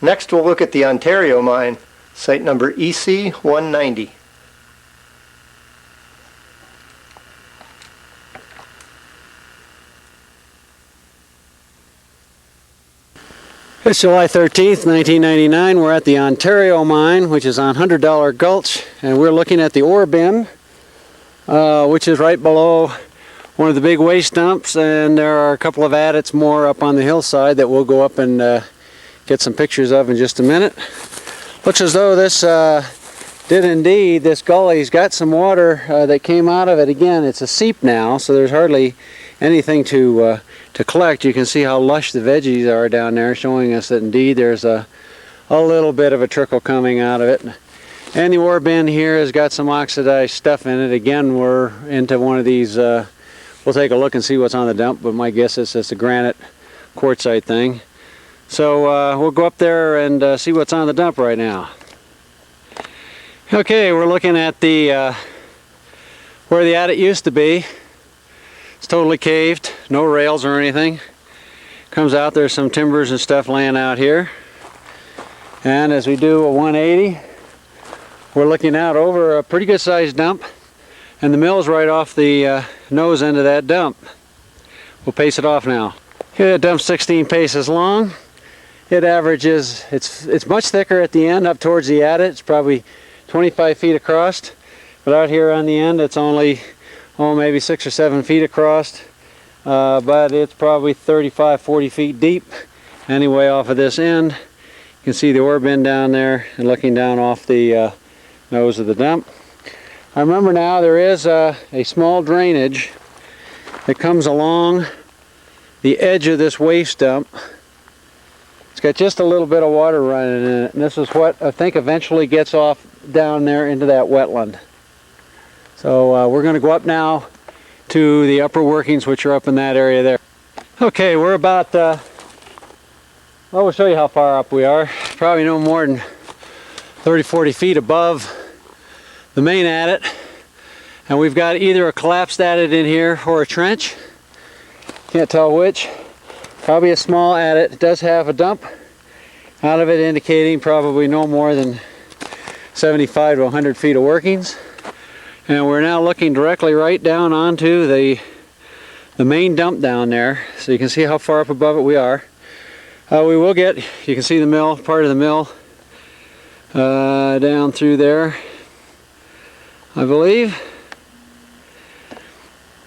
Next we'll look at the Ontario mine, site number EC0190. It's July 13th, 1999. We're at the Ontario mine, which is on $100 Gulch, and we're looking at the ore bin, which is right below one of the big waste dumps, and there are a couple of adits more up on the hillside that we'll go up and get some pictures of in just a minute. Looks as though this this gully's got some water that came out of it. Again, it's a seep now, so there's hardly anything to collect. You can see how lush the veggies are down there, showing us that indeed there's a little bit of a trickle coming out of it. And the ore bin here has got some oxidized stuff in it. Again, we're into one of these, we'll take a look and see what's on the dump, but my guess is it's a granite quartzite thing. So we'll go up there and see what's on the dump right now. Okay, we're looking at the where the adit used to be. It's totally caved, no rails or anything. Comes out, there's some timbers and stuff laying out here. And as we do a 180, we're looking out over a pretty good sized dump, and the mill's right off the nose end of that dump. We'll pace it off now. Okay, the dump's 16 paces long. It averages, it's much thicker at the end up towards the adit. It's probably 25 feet across, but out here on the end it's only maybe 6 or 7 feet across, but it's probably 35-40 feet deep anyway off of this end. You can see the ore bin down there and looking down off the nose of the dump. I remember now there is a small drainage that comes along the edge of this waste dump. It's got just a little bit of water running in it, and this is what I think eventually gets off down there into that wetland. So we're going to go up now to the upper workings, which are up in that area there. Okay, we're about, well, we'll show you how far up we are. Probably no more than 30-40 feet above the main adit. And we've got either a collapsed adit in here or a trench. Can't tell which. Probably a small adit. It does have a dump out of it, indicating probably no more than 75 to 100 feet of workings. And we're now looking directly right down onto the main dump down there, so you can see how far up above it we are. We will get, you can see the mill, part of the mill down through there, I believe.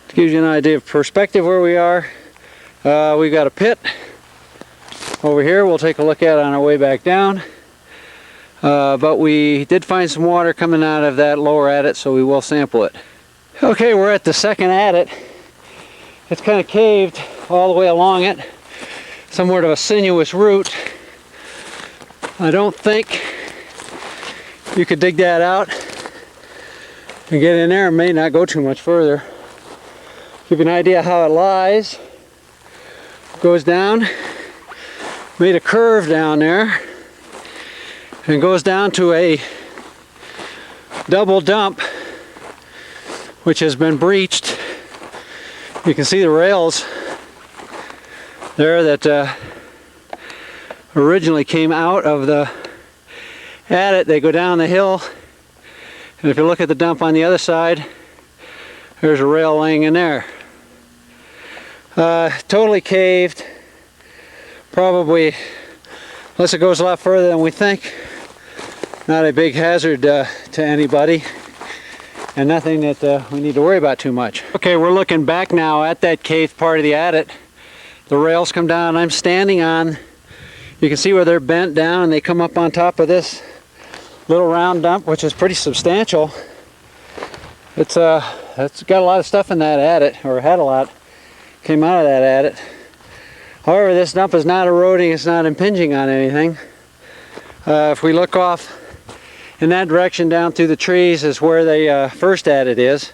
To give you an idea of perspective where we are, we've got a pit over here we'll take a look at on our way back down. But we did find some water coming out of that lower adit, so we will sample it. Okay, we're at the second adit. It's kind of caved all the way along it, somewhat of a sinuous route. I don't think you could dig that out and get in there. It may not go too much further. Give you an idea how it lies. Goes down, made a curve down there, and goes down to a double dump which has been breached. You can see the rails there that originally came out of the adit. They go down the hill, and if you look at the dump on the other side, there's a rail laying in there. Totally caved, probably, unless it goes a lot further than we think, not a big hazard to anybody, and nothing that we need to worry about too much. Okay, we're looking back now at that caved part of the adit. The rails come down, I'm standing on, you can see where they're bent down, and they come up on top of this little round dump, which is pretty substantial. It's got a lot of stuff in that adit, or had a lot, came out of that adit. However, this dump is not eroding, it's not impinging on anything. If we look off in that direction down through the trees is where the first adit is,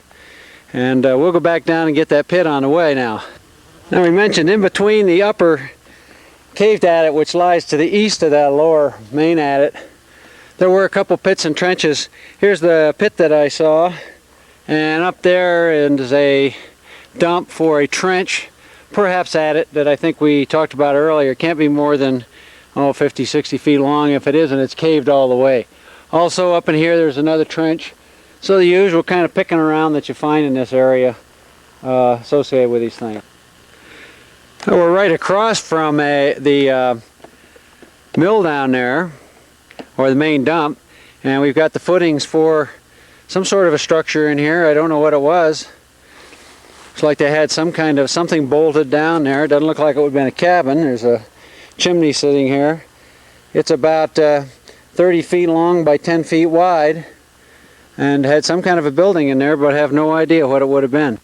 and we'll go back down and get that pit on the way now. Now, we mentioned in between the upper caved adit, which lies to the east of that lower main adit, there were a couple pits and trenches. Here's the pit that I saw, and up there is a dump for a trench, perhaps adit, that I think we talked about earlier. It can't be more than 50, 60 feet long. If it isn't, it's caved all the way. Also up in here there's another trench. So the usual kind of picking around that you find in this area associated with these things. We're right across from the mill down there, or the main dump, and we've got the footings for some sort of a structure in here. I don't know what it was. Looks like they had some kind of something bolted down there. It doesn't look like it would have been a cabin. There's a chimney sitting here. It's about 30 feet long by 10 feet wide, and had some kind of a building in there, but I have no idea what it would have been.